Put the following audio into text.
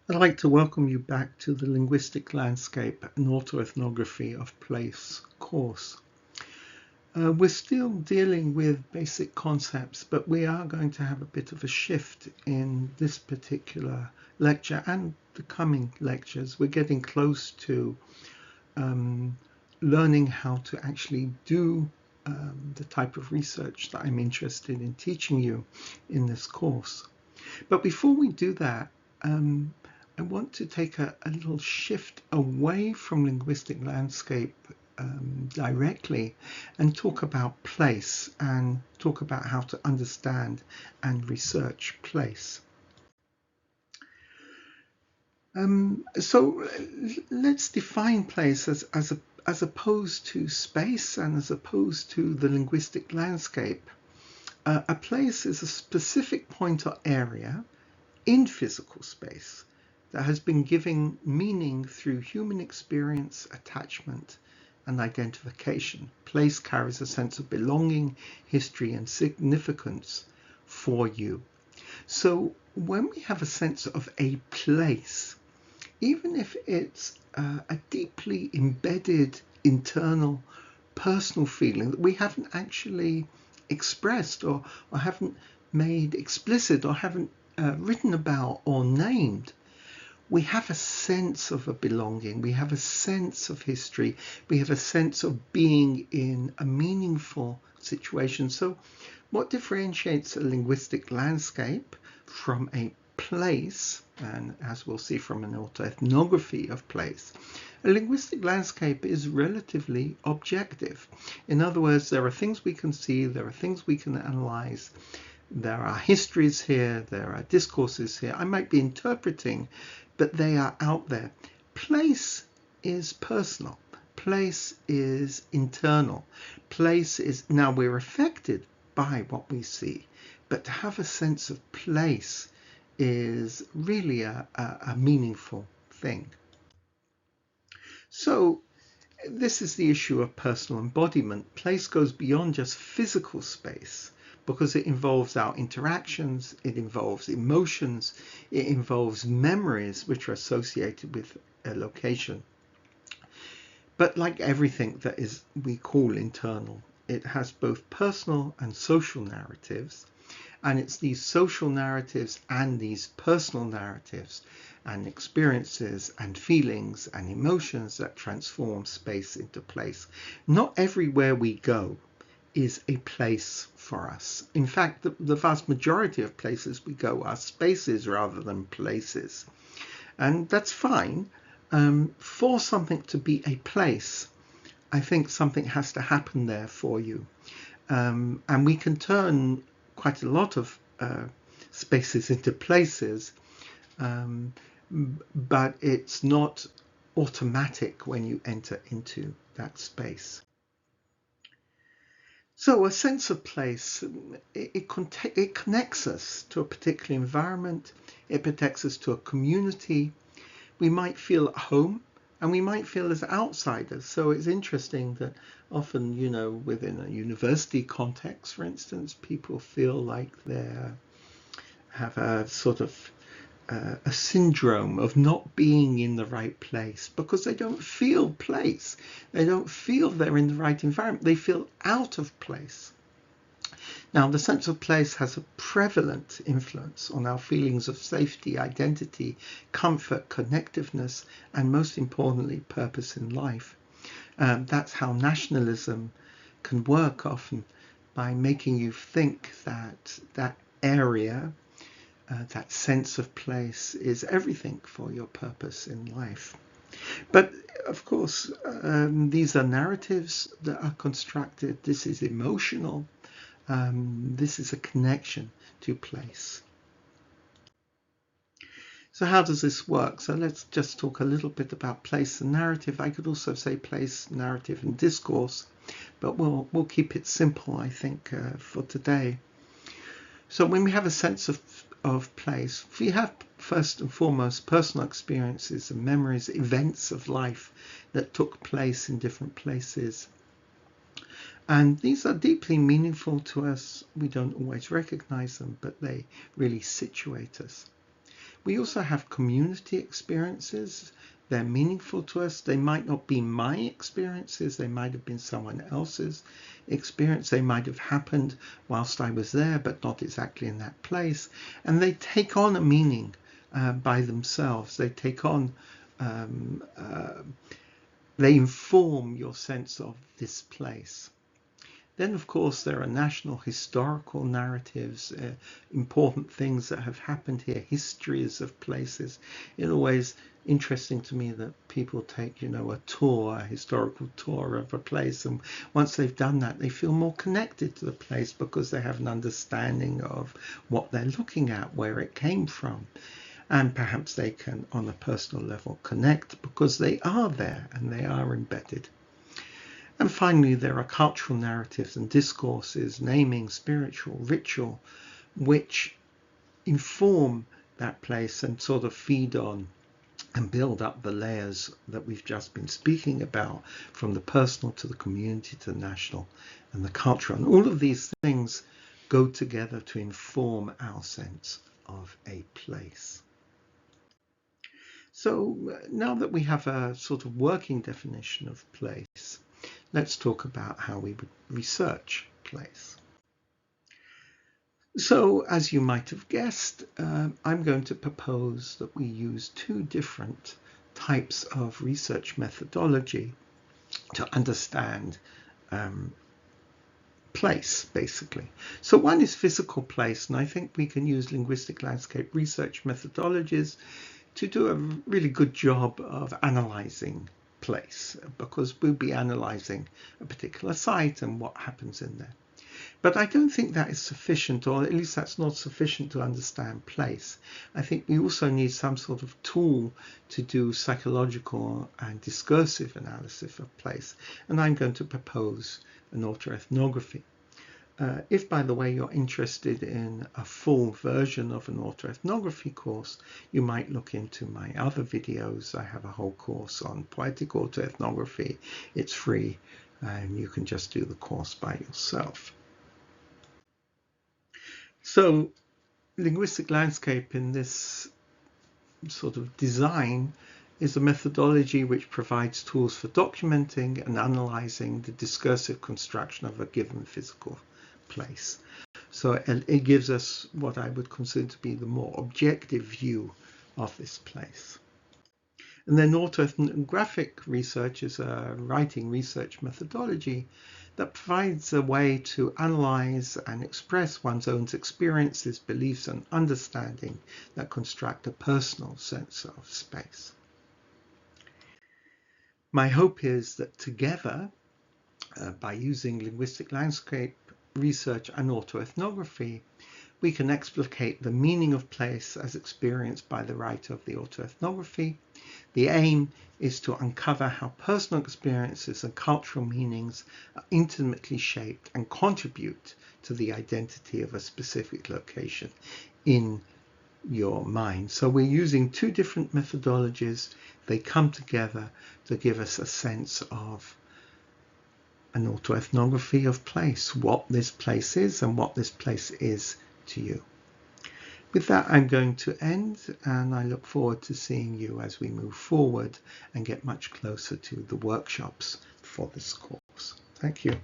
I'd like to welcome you back to the Linguistic Landscape and Autoethnography of Place course. We're still dealing with basic concepts, but we are going to have a bit of a shift in this particular lecture and the coming lectures. We're getting close to learning how to actually do the type of research that I'm interested in teaching you in this course. But before we do that, I want to take a little shift away from linguistic landscape directly and talk about place and talk about how to understand and research place. So let's define place as opposed to space and as opposed to the linguistic landscape. A place is a specific point or area in physical space that has been given meaning through human experience, attachment, and identification. Place carries a sense of belonging, history, and significance for you. So when we have a sense of a place, even if it's a deeply embedded internal personal feeling that we haven't actually expressed or haven't made explicit or haven't written about or named, we have a sense of a belonging, we have a sense of history, we have a sense of being in a meaningful situation. So what differentiates a linguistic landscape from a place, and as we'll see from an autoethnography of place, a linguistic landscape is relatively objective. In other words, there are things we can see, there are things we can analyze, there are histories here, there are discourses here. I might be interpreting, but they are out there. Place is personal. Place is internal. Place is, now we're affected by what we see, but to have a sense of place is really a meaningful thing. So this is the issue of personal embodiment. Place goes beyond just physical space because it involves our interactions, it involves emotions, it involves memories which are associated with a location. But like everything that is we call internal, it has both personal and social narratives. And it's these social narratives and these personal narratives and experiences and feelings and emotions that transform space into place. Not everywhere we go is a place for us. In fact, the vast majority of places we go are spaces rather than places. And that's fine. For something to be a place, I think something has to happen there for you. And we can turn quite a lot of spaces into places, but it's not automatic when you enter into that space. So a sense of place, it connects us to a particular environment, it protects us to a community. We might feel at home and we might feel as outsiders. So it's interesting that often, within a university context, for instance, people feel like they have a sort of a syndrome of not being in the right place because they don't feel place. They don't feel they're in the right environment. They feel out of place. Now, the sense of place has a prevalent influence on our feelings of safety, identity, comfort, connectiveness, and most importantly, purpose in life. That's how nationalism can work often, by making you think that that area, that sense of place is everything for your purpose in life. But of course, these are narratives that are constructed. This is emotional. This is a connection to place. So how does this work? So let's just talk a little bit about place and narrative. I could also say place, narrative, and discourse, but we'll keep it simple, I think, for today. So when we have a sense of place, we have first and foremost personal experiences and memories, events of life that took place in different places. And these are deeply meaningful to us. We don't always recognize them, but they really situate us. We also have community experiences. They're meaningful to us. They might not be my experiences. They might have been someone else's experience. They might have happened whilst I was there, but not exactly in that place. And they take on a meaning by themselves. They take on, they inform your sense of this place. Then, of course, there are national historical narratives, important things that have happened here, histories of places. It's always interesting to me that people take, a tour, a historical tour of a place, and once they've done that, they feel more connected to the place because they have an understanding of what they're looking at, where it came from. And perhaps they can, on a personal level, connect because they are there and they are embedded. And finally, there are cultural narratives and discourses, naming, spiritual, ritual, which inform that place and sort of feed on and build up the layers that we've just been speaking about, from the personal to the community to the national and the cultural. And all of these things go together to inform our sense of a place. So now that we have a sort of working definition of place, let's talk about how we would research place. So, as you might have guessed, I'm going to propose that we use two different types of research methodology to understand place, basically. So one is physical place, and I think we can use linguistic landscape research methodologies to do a really good job of analyzing place, because we'll be analyzing a particular site and what happens in there. But I don't think that is sufficient, or at least that's not sufficient to understand place. I think we also need some sort of tool to do psychological and discursive analysis of place, and I'm going to propose an autoethnography. If, by the way, you're interested in a full version of an autoethnography course, you might look into my other videos. I have a whole course on poetic autoethnography. It's free, and you can just do the course by yourself. So, linguistic landscape in this sort of design is a methodology which provides tools for documenting and analyzing the discursive construction of a given physical place. So it gives us what I would consider to be the more objective view of this place. And then autoethnographic research is a writing research methodology that provides a way to analyze and express one's own experiences, beliefs, and understanding that construct a personal sense of space. My hope is that together, by using linguistic landscape research and autoethnography, we can explicate the meaning of place as experienced by the writer of the autoethnography. The aim is to uncover how personal experiences and cultural meanings are intimately shaped and contribute to the identity of a specific location in your mind. So we're using two different methodologies. They come together to give us a sense of an autoethnography of place, what this place is and what this place is to you. With that, I'm going to end, and I look forward to seeing you as we move forward and get much closer to the workshops for this course. Thank you.